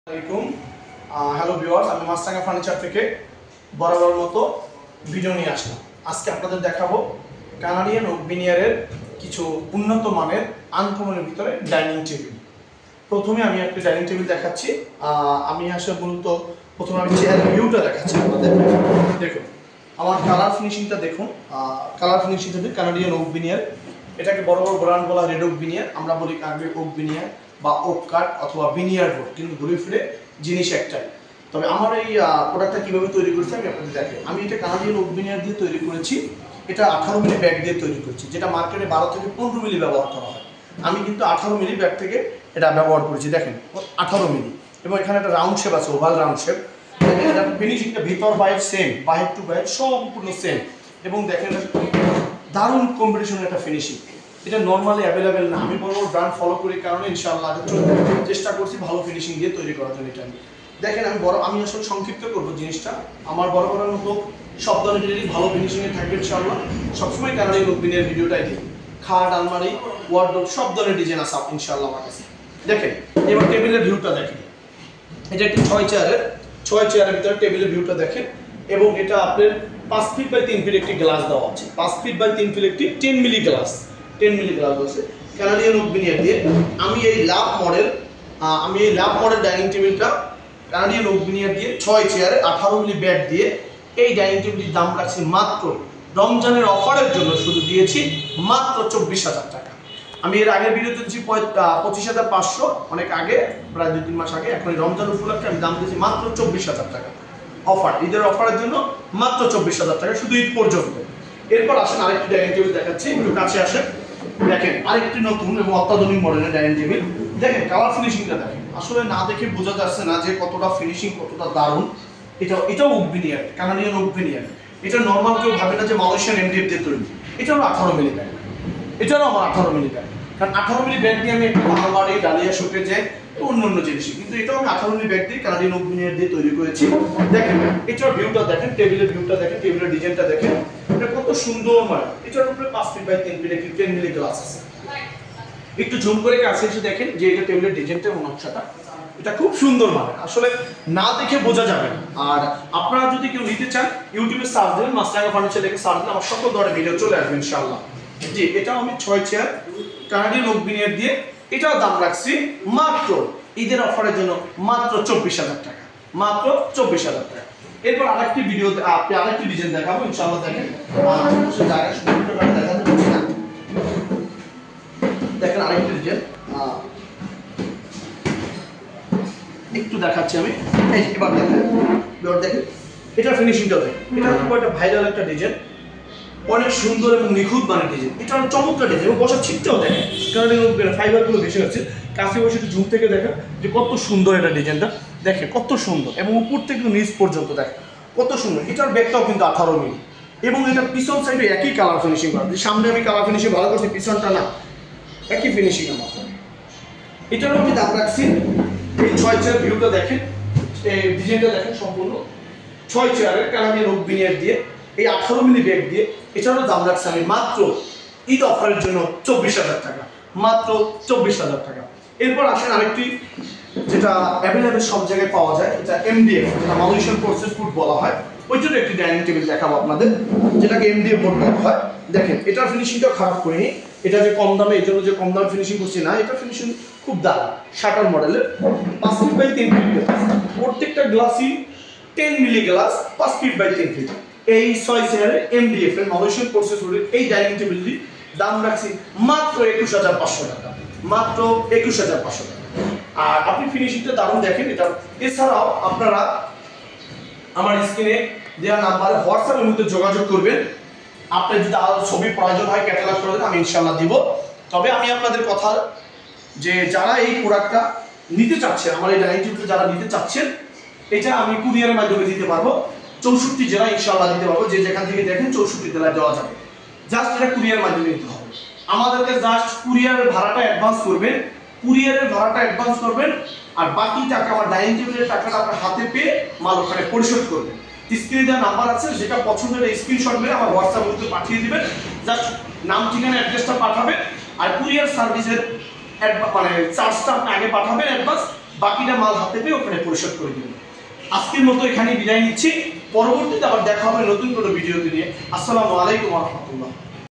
Hello viewers, আমি মাছরাঙা furniture থেকে বরাবর মতো ভিডিও নিয়ে আসলাম। আজকে আপনাদের দেখাবো কানাডিয়ান ওক ভিনিয়ারের কিছু উন্নত মানের আনকমনের ভিতরে ডাইনিং টেবিল। প্রথমে আমি একটা ডাইনিং টেবিল দেখাচ্ছি। আমি আসলে মূলত প্রথমে আমি চেয়ারের ভিউটা দেখাচ্ছি আপনাদের। দেখুন আমার কালার ফিনিশিংটা দেখুন। কালার ফিনিশিংটা কানাডিয়ান ওক ভিনিয়ার, এটাকে বড় বড় ব্র্যান্ড বলা রেড ওক ভিনিয়ার, আমরা বলি কানাডিয়ান ওক ভিনিয়ার বা ওক কাঠ অথবা ভিনিয়ার বোর্ড, কিন্তু ঘুরে ফিরে জিনিস একটাই। তবে আমার এই প্রোডাক্টটা কীভাবে তৈরি করেছি আমি আপনাদের দেখাই। আমি এটা কানাডিয়ান ওক ভিনিয়ার দিয়ে তৈরি করেছি। এটা 18 মিলি ব্যাগ দিয়ে তৈরি করেছি, যেটা মার্কেটে 12 থেকে 15 মিলি ব্যবহার করা হয়। আমি কিন্তু 18 মিলি ব্যাগ থেকে এটা ব্যবহার করেছি। দেখেন 18 মিলি, এবং এখানে একটা রাউন্ড শেপ আছে, ওভাল রাউন্ড শেপ। দেখেন এটা ফিনিশিংটা ভিতর বাইরে সেম, বাইরে টু বাইরে সম্পূর্ণ সেম। এবং দেখেন দারুণ কম্পিটিশনের একটা ফিনিশিং। এটা নর্মালি অ্যাভেলেবেল না। আমি বড় বড় ব্র্যান্ড ফলো করি কারণে ইনশাআল্লাহ চেষ্টা করছি ভালো ফিনিশিং দিয়ে তৈরি করার জন্য। এটা দেখেন আমি আসলে সংক্ষিপ্ত করবো জিনিসটা। আমার বড় বড় মতো সব ধরনেরই ভালো ফিনিশিংয়ে থাকবে ইনশাআল্লাহ। সবসময় কানাডিয়ান ওক ভিনিয়ার ভিডিওটাই দিই। খাট, আলমারি, ওয়ার্ডরোব সব ধরনের ডিজাইন আছে ইনশাআল্লাহ আমার কাছে। দেখেন এবার টেবিলের ভিউটা দেখেন। এটা একটি 6 চেয়ারের ভিতরে টেবিলের ভিউটা দেখেন। এবং এটা আপনার 5 ফিট বাই 3 ফিট একটি গ্লাস দেওয়া আছে। 5 ফিট বাই 3 ফিট একটি 10 মিলি গ্লাস আছে কানাডিয়ান ওক ভিনিয়ার দিয়ে। আমি এই লাভ মডেল ডাইনিং টেবিলটা কানাডিয়ান ওক ভিনিয়ার দিয়ে 6 চেয়ারে 18 মিলি ব্যাগ দিয়ে এই ডাইনিং টেবিলটির দাম রাখছি মাত্র রমজানের অফারের জন্য শুধু দিয়েছি মাত্র 24,000 টাকা। আমি এর আগের ভিডিওতে দিচ্ছি 25,500, অনেক আগে, প্রায় 2-3 মাস আগে। এখন রমজান উপলক্ষে আমি দাম দিয়েছি মাত্র 24,000 টাকা। অফার, ঈদের অফারের জন্য মাত্র 24,000 টাকা, শুধু ঈদ পর্যন্ত। এরপর আসেন আরেকটি ডাইনিং টেবিল দেখাচ্ছি, একটু কাছে আসেন। দেখেন আরেকটি নতুন এবং অত্যাধুনিক মডেলের ডাইনিং টেবিল। দেখেন কালার ফিনিশিংটা দেখেন, আসলে না দেখে বোঝা যাচ্ছে না যে কতটা ফিনিশিং, কতটা দারুণ। এটাও okay veneer, Canadian oak veneer. এটা নর্মাল কেউ ভাবে না যে মালয়েশিয়ান এমডিএফ দিয়ে তৈরি। এটাও 18 মিলি ব্যাগ, এটারও আমার 18 মিলি ব্যাগ। কারণ 18 মিলি ব্যাগ দিয়ে আমি একটু আলমারি, ডালিয়া, শোকেজে অন্য জিনিস, কিন্তু এটাও আমি 18 মিলি ব্যাগ দিয়ে কানাডিয়ান ওক ভিনিয়ার দিয়ে তৈরি করেছি। দেখেন এটার ভিউটা দেখেন, টেবিলের ভিউটা দেখেন, টেবিলের ডিজাইনটা দেখেন। এটা কত সুন্দর মানে। এটার উপরে 5 ফিট বাই 3 ফিট একটি 10 মিলি গ্লাস আছে। একটু জুম করে কাছে এসে দেখেন যে এটা টেবিলের ডিজাইনটা এবং নকশাটা, এটা খুব সুন্দর মানে, আসলে না দেখে বোঝা যাবে না। আর আপনারা যদি কেউ নিতে চান, ইউটিউবে সার্চ দেবেন, মাছরাঙা ফার্নিচার লিখে সার্চ দিলে আমার সকল ধরনের ভিডিও চলে আসবে ইনশাআল্লাহ। জি, এটাও আমি 6 চেয়ার কানাডিয়ান ওক ভিনিয়ার দিয়ে, এটাও দাম রাখছি মাত্র ঈদের অফারের জন্য মাত্র 24,000 টাকা, মাত্র 24,000 টাকা। এরপর আরেকটি ভিডিও আরেকটি ডিজাইন দেখাবো ইনশাআল্লাহ। দেখেন জায়গা সুন্দর করে দেখাতে পারছি না। দেখেন আরেকটি ডিজাইন একটু দেখাচ্ছি আমি। এবার দেখেন এটা ফিনিশিংটা দেখেন। এটা খুব একটা ভাইরাল একটা ডিজাইন, অনেক সুন্দর এবং নিখুঁত মানের ডিজাইন। এটা অনেক চমৎকার ডিজাইন এবং বসার ছিটটাও দেখেন, কারণ ফাইবারগুলো বেশি হচ্ছে। কাছে বসে একটু জুম থেকে দেখেন যে কত সুন্দর এটা ডিজাইনটা। দেখেন কত সুন্দর, এবং উপর থেকে নিচ পর্যন্ত দেখেন কত সুন্দর। এটার ব্যাগটাও কিন্তু 18 মিলি, এবং এটা পিছন সাইডে একই কালার ফিনিশিং করা। সামনে আমি কালার ফিনিশিং ভালো করছি, পিছনটা না, একই ফিনিশিং আমার। এটারও আমি দাম রাখছি, এই 6 চেয়ার ভিউটা দেখেন, এই ডিজাইনটা দেখেন, সম্পূর্ণ 6 চেয়ারের কানাডিয়ান ওক ভিনিয়ার দিয়ে এই 18 মিলি ব্যাগ দিয়ে এটারও দাম রাখছি আমি মাত্র ঈদ অফারের জন্য 24,000 টাকা, মাত্র 24,000 টাকা। এরপর আসেন আরেকটি, যেটা অ্যাভেলেবেল সব জায়গায় পাওয়া যায়, এটা এমডিএফ, যেটা মালয়েশিয়ান প্রসেস ফুড বলা হয়। ওই জন্য একটি ডাইনিং টেবিল দেখাবো আপনাদের, যেটাকে এমডিএফ বোর্ড বলা হয়। দেখেন এটার ফিনিশিংটাও খারাপ করিনি। এটা যে কম দামে, এই জন্য যে কম দামে ফিনিশিং করছি না, এটা ফিনিশিং খুব দারুণ। শাটার মডেলের 5 ফিট বাই 3 ফিট, প্রত্যেকটা গ্লাসই 10 মিলি গ্লাস, 5 ফিট বাই 3 ফিট। এই 6 চেয়ারে এমডিএফ এর মালয়েশিয়ান প্রসেস ফুডের এই ডাইনিং টেবিলটি দাম রাখছি মাত্র 21,500 টাকা, মাত্র 21,500 টাকা। আর আপনি ফিনিশিংটা দারুণ দেখেন এটা। এছাড়াও আপনারা আমার স্ক্রিনে দেওয়া নাম্বারে হোয়াটসঅ্যাপের মধ্যে যোগাযোগ করবেন। আপনার যদি আরো ছবি প্রয়োজন হয়, ক্যাটালগ করে দেন, আমি ইনশাআল্লাহ দিব। তবে আমি আপনাদের কথা, যে যারা এই প্রোডাক্টটা নিতে চাচ্ছেন, আমার এই ডাইনিং টেবিলটা যারা নিতে চাচ্ছেন, এটা আমি কুরিয়ারের মাধ্যমে দিতে পারবো। 64 জেলা ইনশাআল্লাহ দিতে পারবো। যে যেখান থেকে দেখেন 64 জেলায় দেওয়া যাবে। জাস্ট এটা কুরিয়ার মাধ্যমে নিতে হবে। আমাদেরকে জাস্ট কুরিয়ারের ভাড়াটা অ্যাডভান্স করবেন, আর বাকি টাকা, আমার ডাইনিং টেবিলের টাকাটা আপনার হাতে পেয়ে মাল ওখানে পরিশোধ করবেন। স্ক্রিনে দেওয়া নাম্বার আছে, যেটা পছন্দের স্ক্রিনশট মেরে আমার হোয়াটসঅ্যাপ গ্রুপে পাঠিয়ে দিবেন। জাস্ট নাম, ঠিকানা, অ্যাড্রেসটা পাঠাবেন, আর কুরিয়ার সার্ভিসের মানে চার্জটা আপনি আগে পাঠাবেন অ্যাডভান্স। বাকিটা মাল হাতে পেয়ে ওখানে পরিশোধ করে দিবেন। আজকের মতো এখানে বিদায় নিচ্ছি, পরবর্তীতে আবার দেখা হবে নতুন কোনো ভিডিওতে নিয়ে। আসসালামু আলাইকুম ওয়া রাহমাতুল্লাহ।